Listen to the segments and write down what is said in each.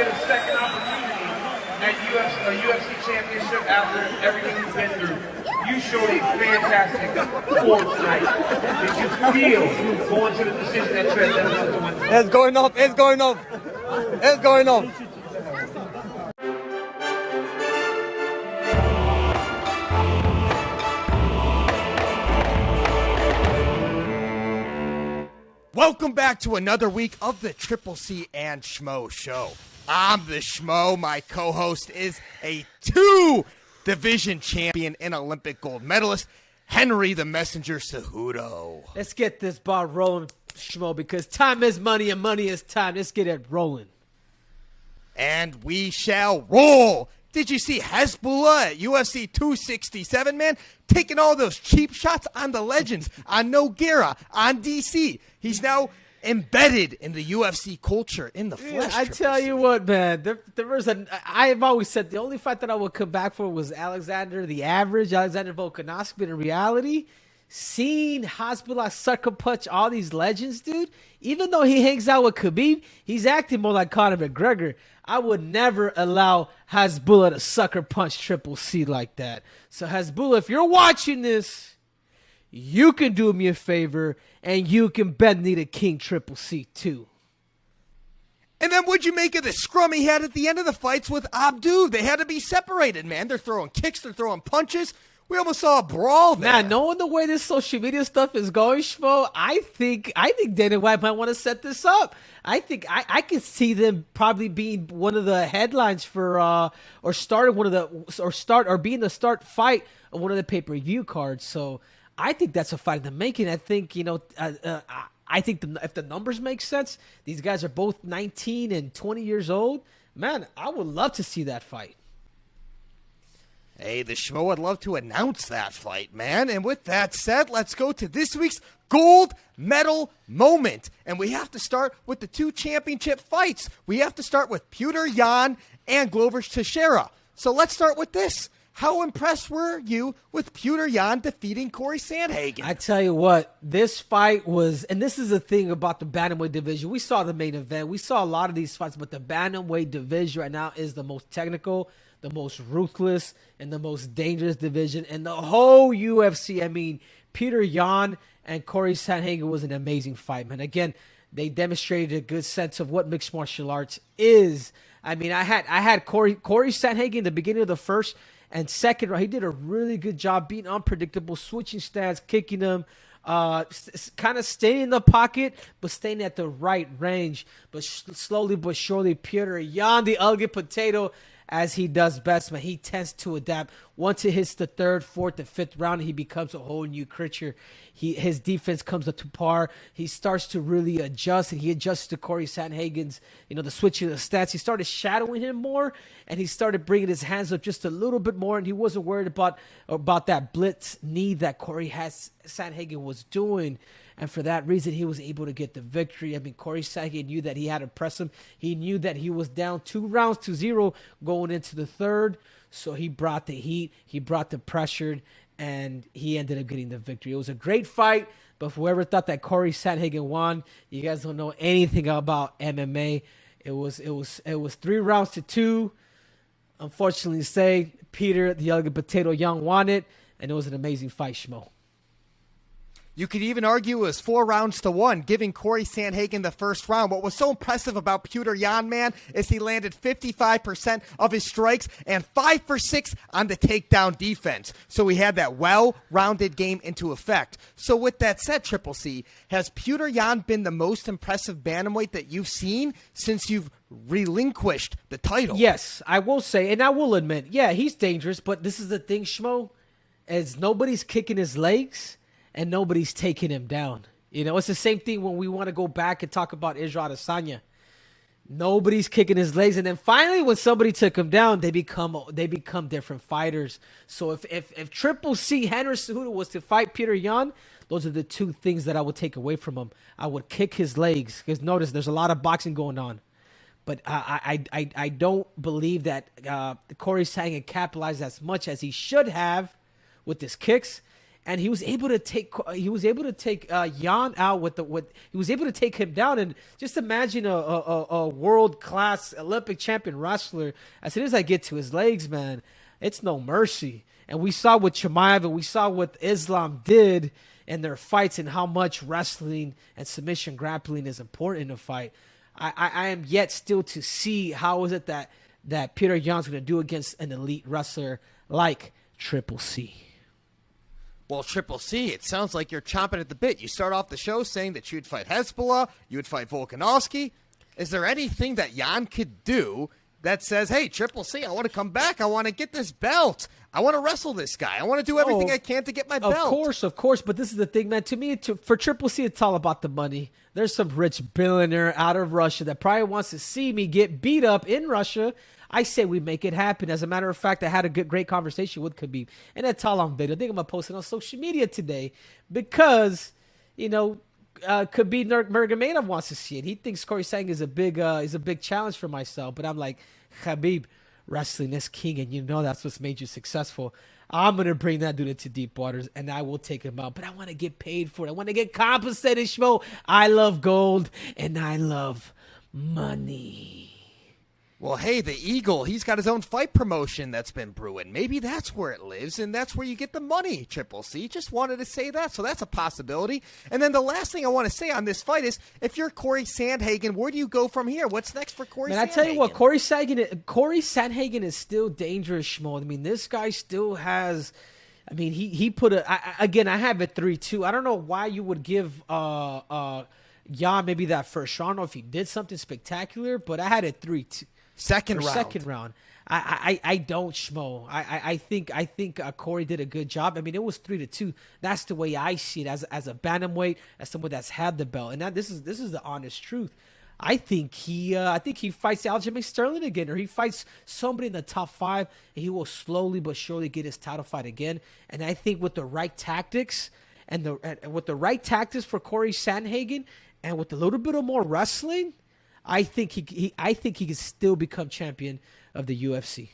get a second opportunity at UFC championship after everything you've been through. You showed a fantastic form tonight. Did you feel going to the decision that you had to win? It's going off. It's going off. It's going off. Welcome back to another week of the Triple C and Schmo Show. I'm the Schmo. My co-host is a two-division champion and Olympic gold medalist, Henry the Messenger CEJUDO. Let's get this ball rolling, Schmo, because time is money and money is time. Let's get it rolling. And we shall roll. Did you see Hasbulla at UFC 267, man? Taking all those cheap shots on the legends, on Nogueira, on DC. He's now embedded in the UFC culture, in the flesh. I tell you what, man, there was I've always said the only fight that I would come back for was Alexander Volkanovski, but in reality, seeing Hasbulla sucker punch all these legends, dude, even though he hangs out with Khabib, he's acting more like Conor McGregor. I would never allow Hasbulla to sucker punch Triple C like that. So Hasbulla, if you're watching this, you can do me a favor and you can bend me to King Triple C too. And then what'd you make of the scrum he had at the end of the fights with Abdu? They had to be separated, man. They're throwing kicks, they're throwing punches. We almost saw a brawl there. Man, knowing the way this social media stuff is going, Schmo, I think Dana White might want to set this up. I think I could see them probably being one of the headlines for or being the start fight of one of the pay-per-view cards. So I think that's a fight in the making. I think I think if the numbers make sense, these guys are both 19 and 20 years old. Man, I would love to see that fight. Hey, the Schmo would love to announce that fight, man. And with that said, let's go to this week's gold medal moment. And we have to start with the two championship fights. We have to start with Petr Yan and Glover Teixeira. So let's start with this. How impressed were you with Petr Yan defeating Corey Sandhagen? I tell you what, this fight was, and this is the thing about the bantamweight division. We saw the main event. We saw a lot of these fights, but the bantamweight division right now is the most technical, the most ruthless, and the most dangerous division in the whole UFC. I mean, Petr Yan and Corey Sandhagen was an amazing fight, man. Again, they demonstrated a good sense of what mixed martial arts is. I mean, I had Corey Sandhagen in the beginning of the first and second round. He did a really good job being unpredictable, switching stance, kicking them, kind of staying in the pocket, but staying at the right range. But slowly but surely, Petr Yan, the elegant potato, as he does best, man, he tends to adapt. Once it hits the third, fourth, and fifth round, he becomes a whole new creature. His defense comes up to par. He starts to really adjust, and he adjusts to Corey Sandhagen's, the switching of the stance. He started shadowing him more, and he started bringing his hands up just a little bit more, and he wasn't worried about that blitz knee that Sandhagen was doing. And for that reason, he was able to get the victory. I mean, Corey Sandhagen knew that he had to press him. He knew that he was down 2-0 going into the third. So he brought the heat. He brought the pressure. And he ended up getting the victory. It was a great fight. But whoever thought that Corey Sandhagen won, you guys don't know anything about MMA. It was 3-2. Unfortunately, say Petr, the elegant potato Young, won it. And it was an amazing fight, Schmo. You could even argue it was 4-1, giving Corey Sandhagen the first round. What was so impressive about Petr Yan, man, is he landed 55% of his strikes and 5 for 6 on the takedown defense. So he had that well-rounded game into effect. So with that said, Triple C, has Petr Yan been the most impressive bantamweight that you've seen since you've relinquished the title? Yes, I will say, and I will admit, yeah, he's dangerous, but this is the thing, Schmo, is nobody's kicking his legs and nobody's taking him down. It's the same thing when we want to go back and talk about Israel Adesanya. Nobody's kicking his legs, and then finally, when somebody took him down, they become different fighters. So if Triple C Henry Cejudo was to fight Petr Yan, those are the two things that I would take away from him. I would kick his legs, because notice there's a lot of boxing going on, but I don't believe that Corey Sandhagen capitalized as much as he should have with his kicks. and he was able to take Jan out he was able to take him down. And just imagine a world class Olympic champion wrestler. As soon as I get to his legs, man, it's no mercy. And we saw what Chimaev and we saw what Islam did in their fights, and how much wrestling and submission grappling is important in a fight. I am yet still to see how is it that Petr Yan's going to do against an elite wrestler like Triple C. Well, Triple C, it sounds like you're chomping at the bit. You start off the show saying that you'd fight Hasbulla, you would fight Volkanovski. Is there anything that Jan could do that says, hey, Triple C, I want to come back. I want to get this belt. I want to wrestle this guy. I want to do everything I can to get my belt. Of course. But this is the thing, man. To me, for Triple C, it's all about the money. There's some rich billionaire out of Russia that probably wants to see me get beat up in Russia. I say we make it happen. As a matter of fact, I had a great conversation with Khabib. And that's all on video. I think I'm going to post it on social media today because, Khabib Nurmagomedov wants to see it. He thinks Corey Sang is a big challenge for myself. But I'm like, Khabib, wrestling is king, and that's what's made you successful. I'm going to bring that dude into deep waters, and I will take him out. But I want to get paid for it. I want to get compensated, Schmo. I love gold, and I love money. Well, hey, the Eagle, he's got his own fight promotion that's been brewing. Maybe that's where it lives, and that's where you get the money, Triple C. Just wanted to say that, so that's a possibility. And then the last thing I want to say on this fight is, if you're Corey Sandhagen, where do you go from here? What's next for Corey Sandhagen? And I tell you what, Corey Sandhagen is still dangerous, Schmo. I mean, this guy still has... I mean, he put again, I have it 3-2. I don't know why you would give Jan maybe that first round. I don't know if he did something spectacular, but I had it 3-2. Second round. I don't, Schmo. I think Corey did a good job. I mean, it was 3-2. That's the way I see it as a bantamweight, as someone that's had the belt. And this is the honest truth. I think he fights Aljamain Sterling again, or he fights somebody in the top 5, and he will slowly but surely get his title fight again. And I think with the right tactics with the right tactics for Corey Sandhagen, and with a little bit of more wrestling, I think he can still become champion of the UFC.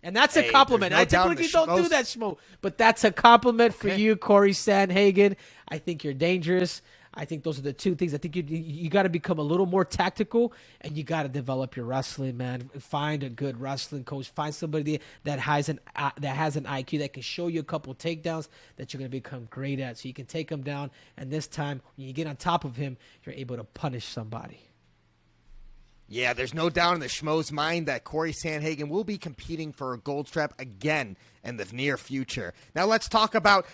And that's a compliment. I typically don't do that, Schmo. But that's a compliment for you, Corey Sandhagen. I think you're dangerous. I think those are the two things. I think you got to become a little more tactical, and you got to develop your wrestling, man. Find a good wrestling coach. Find somebody that has an IQ that can show you a couple takedowns that you're going to become great at, so you can take him down. And this time, when you get on top of him, you're able to punish somebody. Yeah, there's no doubt in the Schmo's mind that Corey Sandhagen will be competing for a gold strap again in the near future. Now let's talk about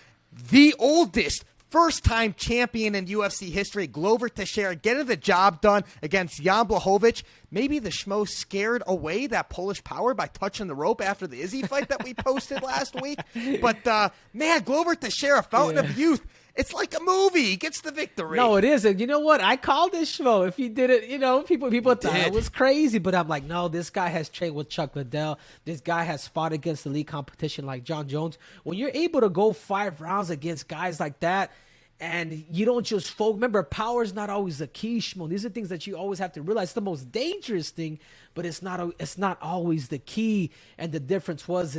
the oldest first-time champion in UFC history, Glover Teixeira, getting the job done against Jan Blachowicz. Maybe the Schmo scared away that Polish power by touching the rope after the Izzy fight that we posted last week. But, man, Glover Teixeira, fountain of youth. It's like a movie. He gets the victory. No, it isn't. You know what? I called this Schmo. If he did it, people thought it was crazy. But I'm like, no, this guy has trained with Chuck Liddell. This guy has fought against elite competition like Jon Jones. When you're able to go 5 rounds against guys like that, and you don't just remember, power is not always the key, Schmo. These are things that you always have to realize. It's the most dangerous thing, but it's not always the key. And the difference was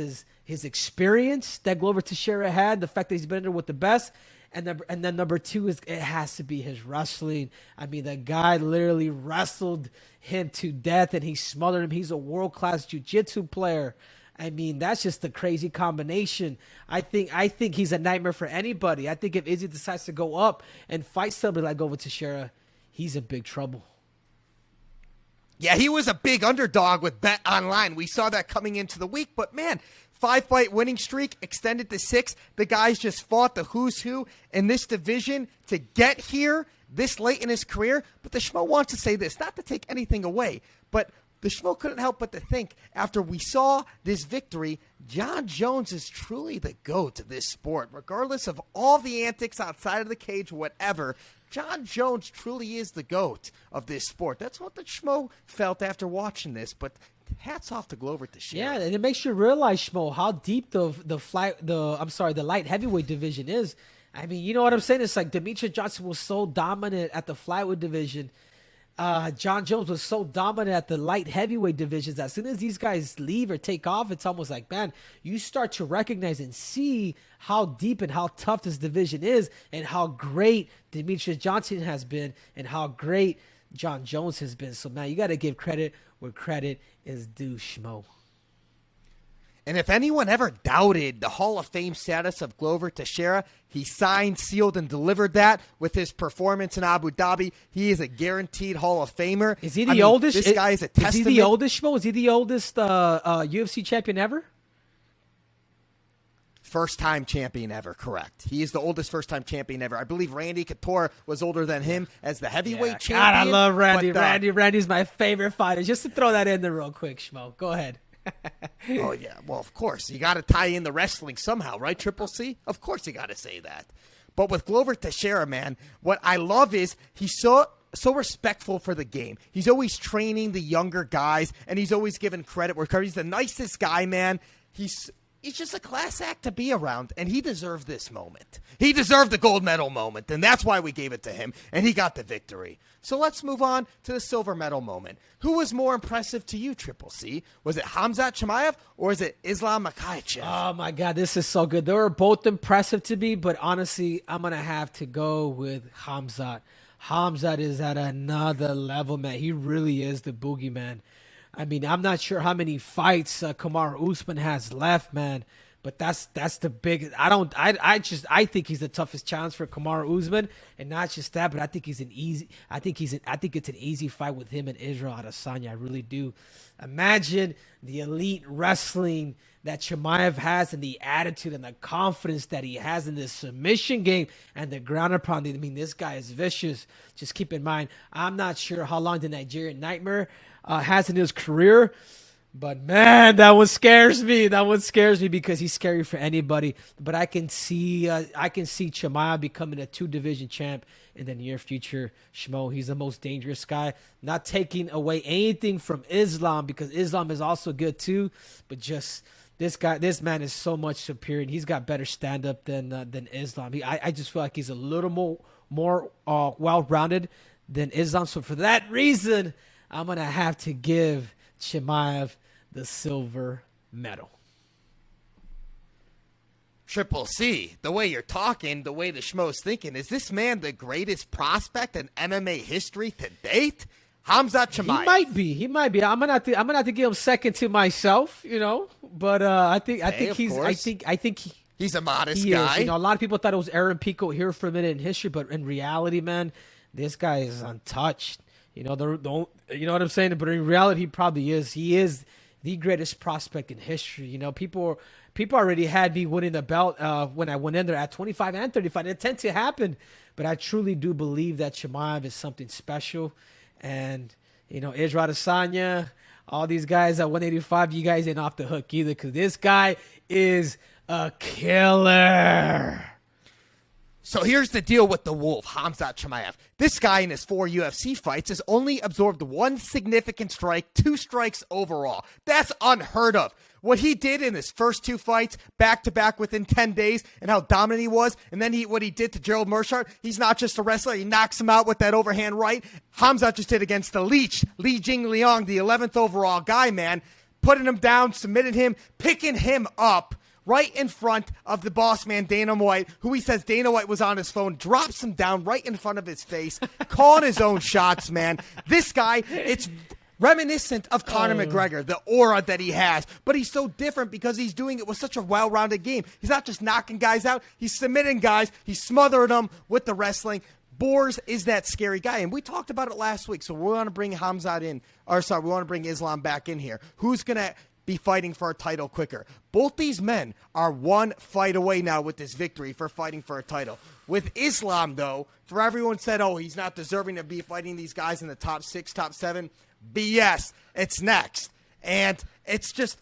his experience that Glover Teixeira had, the fact that he's been in there with the best. And then number 2 is it has to be his wrestling. I mean, the guy literally wrestled him to death, and he smothered him. He's a world-class jiu-jitsu player. I mean, that's just a crazy combination. I think he's a nightmare for anybody. I think if Izzy decides to go up and fight somebody like Glover Teixeira, he's in big trouble. Yeah, he was a big underdog with Bet Online. We saw that coming into the week, but man, 5-fight winning streak extended to 6. The guys just fought the who's who in this division to get here this late in his career. But the Schmo wants to say this, not to take anything away, but the Schmo couldn't help but to think, after we saw this victory, Jon Jones is truly the GOAT of this sport. Regardless of all the antics outside of the cage, whatever, Jon Jones truly is the GOAT of this sport. That's what the Schmo felt after watching this, but hats off to Glover Teixeira. Yeah, and it makes you realize, Schmo, how deep the light heavyweight division is. I mean, you know what I'm saying? It's like Demetrius Johnson was so dominant at the flyweight division. Jon Jones was so dominant at the light heavyweight divisions. As soon as these guys leave or take off, it's almost like, man, you start to recognize and see how deep and how tough this division is, and how great Demetrius Johnson has been, and how great Jon Jones has been. So, man, you got to give credit where credit is due, Schmo. And if anyone ever doubted the Hall of Fame status of Glover Teixeira, he signed, sealed, and delivered that with his performance in Abu Dhabi. He is a guaranteed Hall of Famer. Is he the oldest? This guy is a testament. Is he the oldest, Schmo? Is he the oldest UFC champion ever? First-time champion ever, correct. He is the oldest first-time champion ever. I believe Randy Couture was older than him as the heavyweight champion. God, I love Randy. But, Randy's my favorite fighter. Just to throw that in there real quick, Schmo. Go ahead. Oh, yeah. Well, of course. You got to tie in the wrestling somehow, right, Triple C? Of course you got to say that. But with Glover Teixeira, man, what I love is he's so respectful for the game. He's always training the younger guys, and he's always giving credit where he's the nicest guy, man. He's just a class act to be around, and he deserved this moment. He deserved the gold medal moment, and that's why we gave it to him, and he got the victory. So let's move on to the silver medal moment. Who was more impressive to you, Triple C? Was it Khamzat Chimaev, or is it Islam Makhachev? Oh, my God, this is so good. They were both impressive to me, but honestly, I'm going to have to go with Khamzat. Khamzat is at another level, man. He really is the boogeyman. I mean, I'm not sure how many fights Kamaru Usman has left, man. But that's the big. I think he's the toughest challenge for Kamaru Usman, and not just that, but I think it's an easy fight with him and Israel Adesanya. I really do. Imagine the elite wrestling that Chimaev has, and the attitude and the confidence that he has in this submission game and the ground and pound. I mean, this guy is vicious. Just keep in mind, I'm not sure how long the Nigerian Nightmare has in his career. But, man, that one scares me. That one scares me because he's scary for anybody. But I can see Chimaev becoming a 2-division champ in the near future. Schmo, he's the most dangerous guy. Not taking away anything from Islam, because Islam is also good too. But just this man is so much superior, and he's got better stand-up than Islam. I just feel like he's a little more well-rounded than Islam. So for that reason, I'm going to have to give Chimaev the silver medal. Triple C, the way you're talking, the way the Schmo's thinking, is this man the greatest prospect in MMA history to date? Khamzat Chimaev. He might be. I'm gonna have to give him second to myself, But I think he's a modest he guy. Is. A lot of people thought it was Aaron Pico here for a minute in history, but in reality, man, this guy is untouched. You know what I'm saying? But in reality, he probably is. He is the greatest prospect in history. People already had me winning the belt when I went in there at 25 and 35. It tends to happen, but I truly do believe that Chimaev is something special. And Israel Adesanya, all these guys at 185, you guys ain't off the hook either, because this guy is a killer. So here's the deal with the Wolf, Khamzat Chimaev. This guy in his 4 UFC fights has only absorbed 1 significant strike, 2 strikes overall. That's unheard of. What he did in his first 2 fights, back-to-back within 10 days, and how dominant he was, and then what he did to Gerald Meerschaert, he's not just a wrestler, he knocks him out with that overhand right. Khamzat just did against the Leech, Li Jingliang, the 11th overall guy, man, putting him down, submitting him, picking him up right in front of the boss man, Dana White, who he says Dana White was on his phone, drops him down right in front of his face, calling his own shots, man. This guy, it's reminiscent of Conor McGregor, the aura that he has, but he's so different because he's doing it with such a well-rounded game. He's not just knocking guys out, he's submitting guys, he's smothering them with the wrestling. Boers is that scary guy, and we talked about it last week, so we want to bring we want to bring Islam back in here. Who's going to be fighting for a title quicker? Both these men are 1 fight away now with this victory for fighting for a title. With Islam, though, for everyone said, he's not deserving to be fighting these guys in the top 6, top 7. BS. It's next. And it's just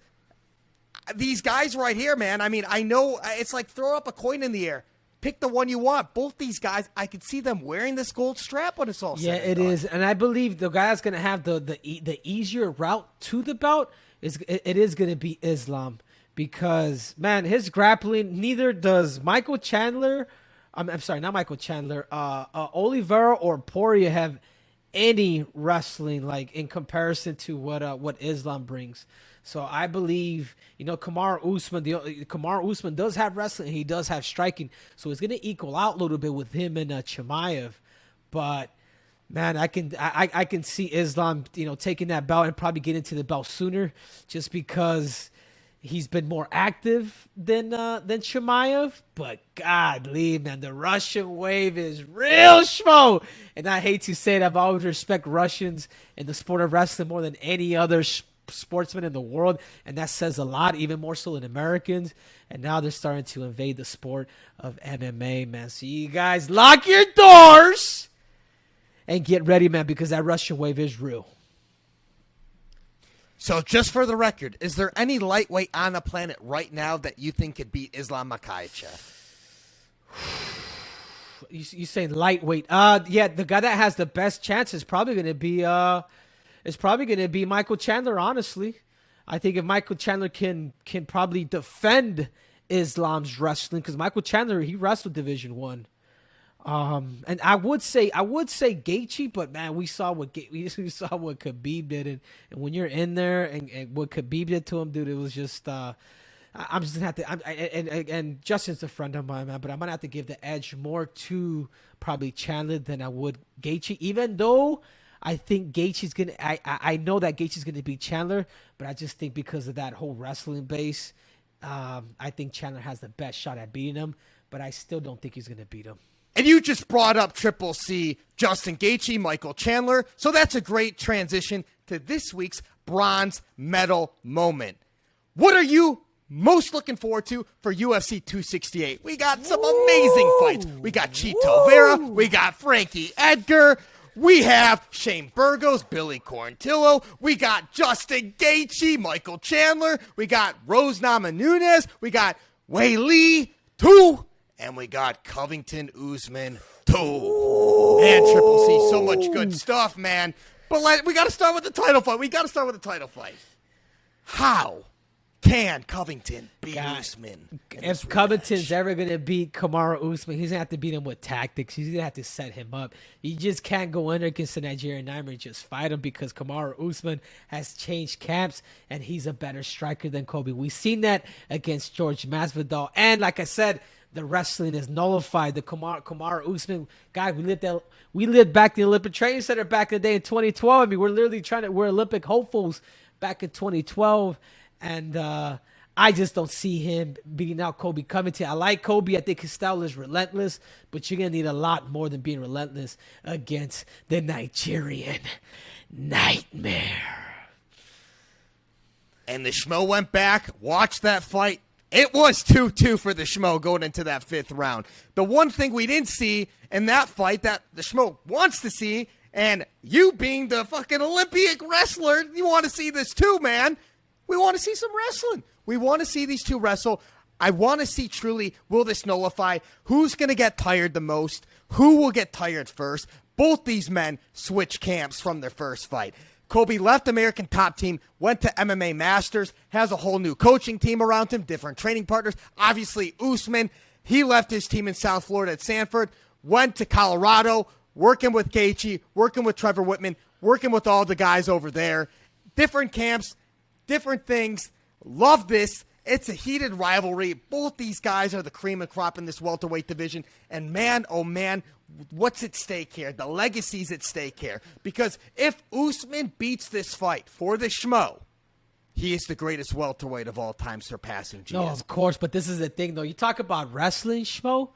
these guys right here, man. I mean, I know it's like throw up a coin in the air. Pick the one you want. Both these guys, I could see them wearing this gold strap when it's all said and done. It is. And I believe the guy that's going to have the easier route to the belt is going to be Islam, because, man, his grappling, neither does Michael Chandler. I'm sorry, not Michael Chandler. Oliveira or Poirier have any wrestling like in comparison to what Islam brings. So I believe, Kamaru Usman does have wrestling. He does have striking. So it's going to equal out a little bit with him and Chimaev. But, man, I can see Islam, taking that belt and probably getting to the belt sooner just because he's been more active than Chimaev. But, godly, man, the Russian wave is real, Schmo. And I hate to say it, I've always respect Russians in the sport of wrestling more than any other sportsman in the world, and that says a lot, even more so than Americans. And now they're starting to invade the sport of MMA, man. So you guys lock your doors and get ready, man, because that Russian wave is real. So just for the record, is there any lightweight on the planet right now that you think could beat Islam Makhachev? You say lightweight? Yeah, the guy that has the best chance is probably going to be Michael Chandler, honestly. I think if Michael Chandler can probably defend Islam's wrestling, because Michael Chandler, he wrestled Division 1. And I would say Gaethje, but man, we saw what Khabib did, and when you're in there and what Khabib did to him, dude, it was just I'm just gonna have to. And Justin's a friend of mine, man, but I'm gonna have to give the edge more to probably Chandler than I would Gaethje, even though I think Gaethje's gonna. I know that Gaethje's gonna beat Chandler, but I just think because of that whole wrestling base, I think Chandler has the best shot at beating him. But I still don't think he's gonna beat him. And you just brought up Triple C, Justin Gaethje, Michael Chandler. So that's a great transition to this week's bronze medal moment. What are you most looking forward to for UFC 268? We got some amazing fights. We got Chito Vera. We got Frankie Edgar. We have Shane Burgos, Billy Quarantillo. We got Justin Gaethje, Michael Chandler. We got Rose Namajunas. We got Wei Lee 2. And we got Covington Usman 2. Man, Triple C, so much good stuff, man. But we got to start with the title fight. How can Covington beat Usman? If Covington's ever going to beat Kamaru Usman, he's going to have to beat him with tactics. He's going to have to set him up. You just can't go in there against the Nigerian Nightmare and just fight him, because Kamaru Usman has changed camps and he's a better striker than Kobe. We've seen that against George Masvidal. And like I said, the wrestling is nullified. The Kamaru Usman guy, we lived back in the Olympic Training Center back in the day in 2012. I mean, we're literally we're Olympic hopefuls back in 2012, and I just don't see him beating out Kobe Covington. I like Kobe. I think his style is relentless, but you're gonna need a lot more than being relentless against the Nigerian Nightmare. And the Schmo went back, watched that fight. It was 2-2 for the Schmo going into that fifth round. The one thing we didn't see in that fight that the Schmo wants to see, and you being the fucking Olympic wrestler, you want to see this too, man. We want to see some wrestling. We want to see these two wrestle. I want to see truly, will this nullify? Who's going to get tired the most? Who will get tired first? Both these men switch camps from their first fight. Kobe left American Top Team, went to MMA Masters, has a whole new coaching team around him, different training partners. Obviously, Usman, he left his team in South Florida at Sanford, went to Colorado, working with Gaethje, working with Trevor Whitman, working with all the guys over there. Different camps, different things. Love this. It's a heated rivalry. Both these guys are the cream of crop in this welterweight division. And man, oh man, what's at stake here? The legacy's at stake here. Because if Usman beats this fight for the Schmo, he is the greatest welterweight of all time, surpassing GSP. No, of course, but this is the thing, though. You talk about wrestling, Schmo.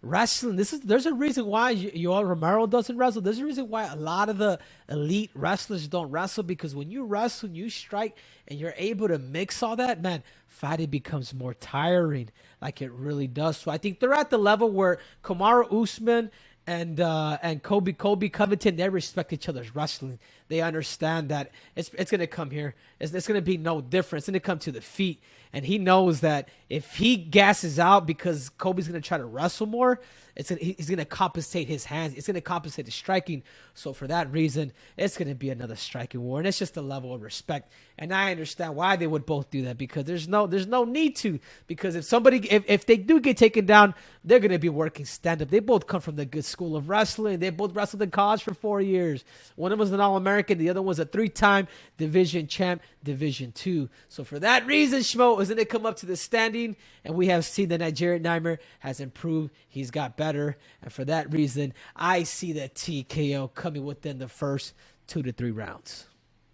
Wrestling, there's a reason why Yoel Romero doesn't wrestle. There's a reason why a lot of the elite wrestlers don't wrestle, because when you wrestle, you strike, and you're able to mix all that, man, fighting becomes more tiring, like it really does. So I think they're at the level where Kamaru Usman and Kobe Covington, they respect each other's wrestling. They understand that it's going to come here. It's going to be no different. It's going to come to the feet. And he knows that if he gasses out because Kobe's going to try to wrestle more, He's going to compensate his hands. It's going to compensate his striking. So for that reason, it's going to be another striking war, and it's just a level of respect. And I understand why they would both do that, because there's no need to. Because if they do get taken down, they're going to be working stand up. They both come from the good school of wrestling. They both wrestled in college for 4 years. One of them was an All-American. The other was a 3-time division champ, Division II. So for that reason, Schmo is going to come up to the standing, and we have seen that Nigerian Nightmare has improved. He's got better, and for that reason, I see that TKO coming within the first 2 to 3 rounds.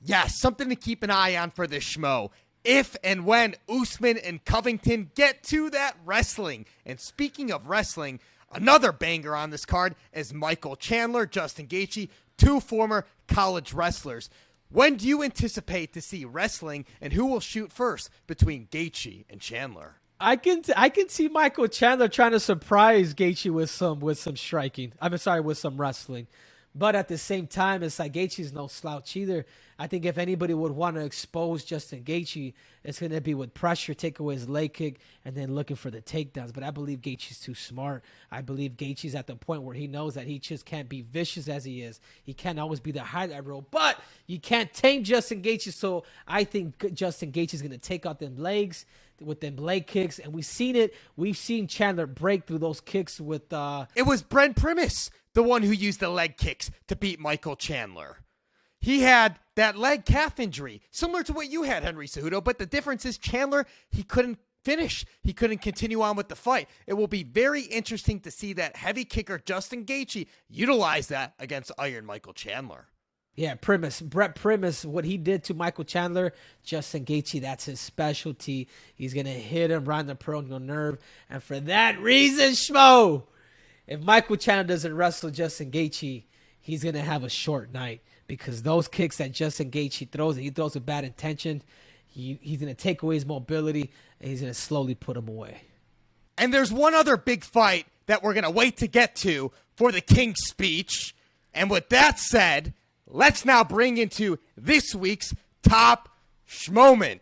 Yes, something to keep an eye on for this Schmo. If and when Usman and Covington get to that wrestling. And speaking of wrestling, another banger on this card is Michael Chandler, Justin Gaethje, 2 former college wrestlers. When do you anticipate to see wrestling, and who will shoot first between Gaethje and Chandler? I can see Michael Chandler trying to surprise Gaethje with some striking. With some wrestling. But at the same time, it's like Gaethje's no slouch either. I think if anybody would want to expose Justin Gaethje, it's going to be with pressure, take away his leg kick, and then looking for the takedowns. But I believe Gaethje's too smart. I believe Gaethje's at the point where he knows that he just can't be vicious as he is. He can't always be the highlight reel. But you can't tame Justin Gaethje, so I think Justin Gaethje's going to take out them legs with them leg kicks, and we've seen it. We've seen Chandler break through those kicks with... It was Brent Primus, the one who used the leg kicks to beat Michael Chandler. He had that leg calf injury, similar to what you had, Henry Cejudo, but the difference is Chandler, he couldn't finish. He couldn't continue on with the fight. It will be very interesting to see that heavy kicker Justin Gaethje utilize that against Iron Michael Chandler. Yeah, Brett Primus, what he did to Michael Chandler, Justin Gaethje, that's his specialty. He's going to hit him right in the peroneal nerve. And for that reason, Schmo, if Michael Chandler doesn't wrestle Justin Gaethje, he's going to have a short night, because those kicks that Justin Gaethje throws, and he throws with bad intention, he's going to take away his mobility, and he's going to slowly put him away. And there's one other big fight that we're going to wait to get to for the King's speech. And with that said, let's now bring into this week's top Schmoment.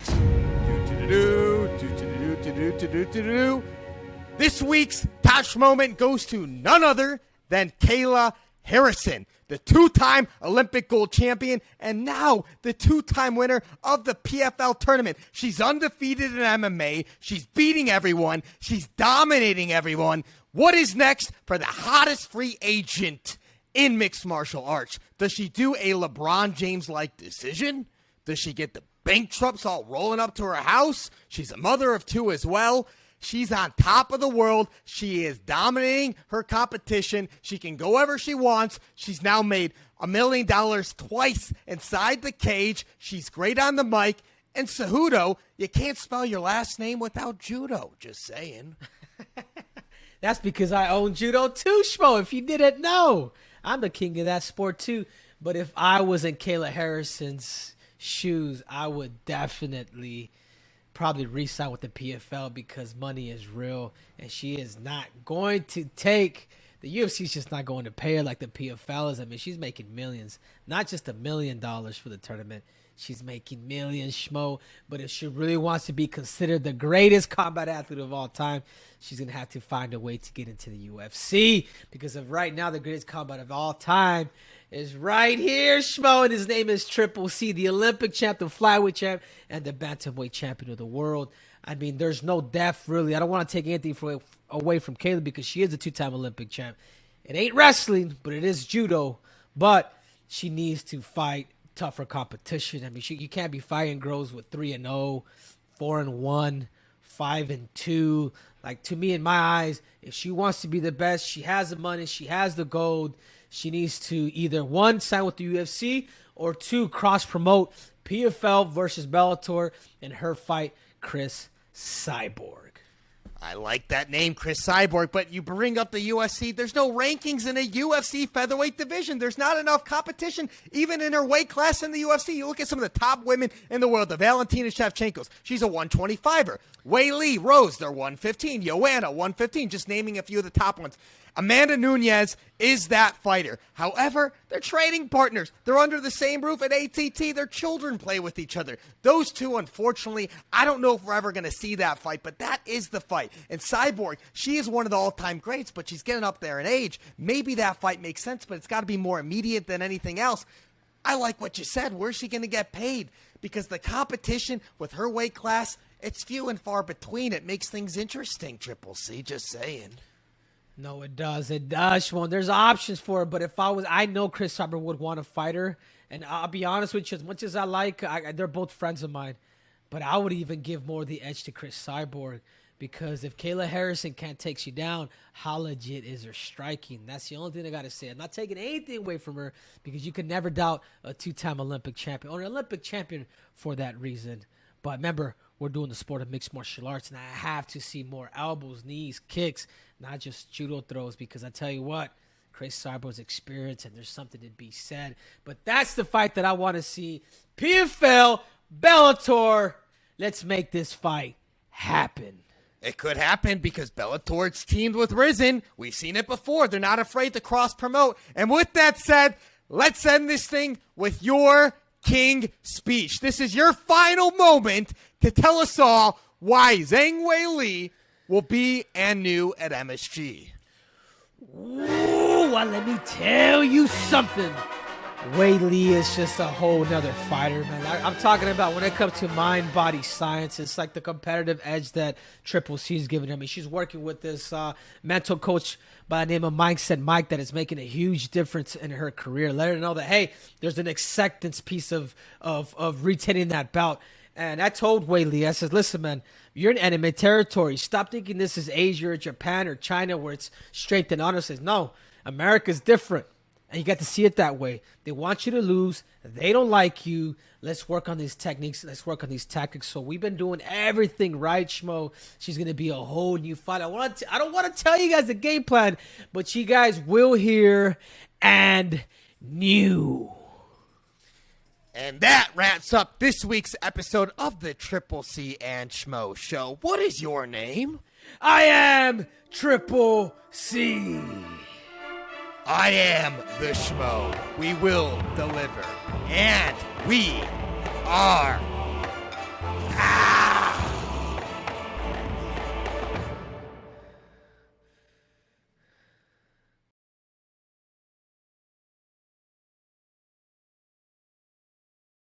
This week's top Schmoment goes to none other than Kayla Harrison, the 2-time Olympic gold champion and now the 2-time winner of the PFL tournament. She's undefeated in MMA. She's beating everyone. She's dominating everyone. What is next for the hottest free agent in mixed martial arts? Does she do a LeBron James-like decision? Does she get the bank trucks all rolling up to her house? She's a mother of 2 as well. She's on top of the world. She is dominating her competition. She can go wherever she wants. She's now made $1 million twice inside the cage. She's great on the mic. And Cejudo, you can't spell your last name without judo. Just saying. That's because I own judo too, Schmo. If you didn't know, I'm the king of that sport too. But if I was in Kayla Harrison's shoes, I would definitely probably re-sign with the PFL, because money is real, and she is not going to take... The UFC is just not going to pay her like the PFL is. I mean, she's making millions. Not just $1 million for the tournament. She's making millions, Schmo. But if she really wants to be considered the greatest combat athlete of all time, she's going to have to find a way to get into the UFC. Because of right now, the greatest combat of all time is right here, Schmo. And his name is Triple C, the Olympic champ, the flyweight champ, and the bantamweight champion of the world. I mean, there's no depth, really. I don't want to take anything away from Kayla, because she is a 2-time Olympic champ. It ain't wrestling, but it is judo. But she needs to fight tougher competition. I mean, you can't be fighting girls with 3-0, 4-1, 5-2. Like, to me, in my eyes, if she wants to be the best, she has the money, she has the gold. She needs to either, 1, sign with the UFC, or 2, cross-promote PFL versus Bellator in her fight, Chris Cyborg. I like that name, Chris Cyborg, but you bring up the UFC. There's no rankings in a UFC featherweight division. There's not enough competition, even in her weight class in the UFC. You look at some of the top women in the world, the Valentina Shevchenko's. She's a 125er. Wei Lee, Rose, they're 115. Joanna, 115, just naming a few of the top ones. Amanda Nunes is that fighter. However, they're trading partners. They're under the same roof at ATT. Their children play with each other. Those two, unfortunately, I don't know if we're ever going to see that fight, but that is the fight. And Cyborg, she is one of the all-time greats, but she's getting up there in age. Maybe that fight makes sense, but it's got to be more immediate than anything else. I like what you said. Where's she going to get paid? Because the competition with her weight class, it's few and far between. It makes things interesting, Triple C, just saying. No, it does. It does, Schmo. There's options for it, but I know Chris Cyborg would want to fight her. And I'll be honest with you, as much as I like, they're both friends of mine. But I would even give more the edge to Chris Cyborg. Because if Kayla Harrison can't take you down, how legit is her striking? That's the only thing I got to say. I'm not taking anything away from her because you can never doubt a two-time Olympic champion or an Olympic champion for that reason. But remember, we're doing the sport of mixed martial arts, and I have to see more elbows, knees, kicks, not just judo throws, because I tell you what, Chris Cyborg's experience, and there's something to be said. But that's the fight that I want to see. PFL, Bellator, let's make this fight happen. It could happen because Bellator's teamed with Risen. We've seen it before. They're not afraid to cross-promote. And with that said, let's end this thing with your King speech. This is your final moment to tell us all why Zhang Weili will be and new at MSG. Ooh, well, let me tell you something. Weili is just a whole nother fighter, man. I'm talking about when it comes to mind-body science, it's like the competitive edge that Triple C is giving him. I mean, she's working with this mental coach by the name of Mindset Mike that is making a huge difference in her career. Let her know that, hey, there's an acceptance piece of retaining that belt. And I told Weili, I said, listen, man, you're in enemy territory. Stop thinking this is Asia or Japan or China where it's straight and honest. Says, no, America's different. And you got to see it that way. They want you to lose. They don't like you. Let's work on these techniques. Let's work on these tactics. So we've been doing everything right, Schmo. She's going to be a whole new fight. I don't want to tell you guys the game plan, but you guys will hear and new. And that wraps up this week's episode of the Triple C and Schmo Show. What is your name? I am Triple C. I am the Schmo. We will deliver. And we are out.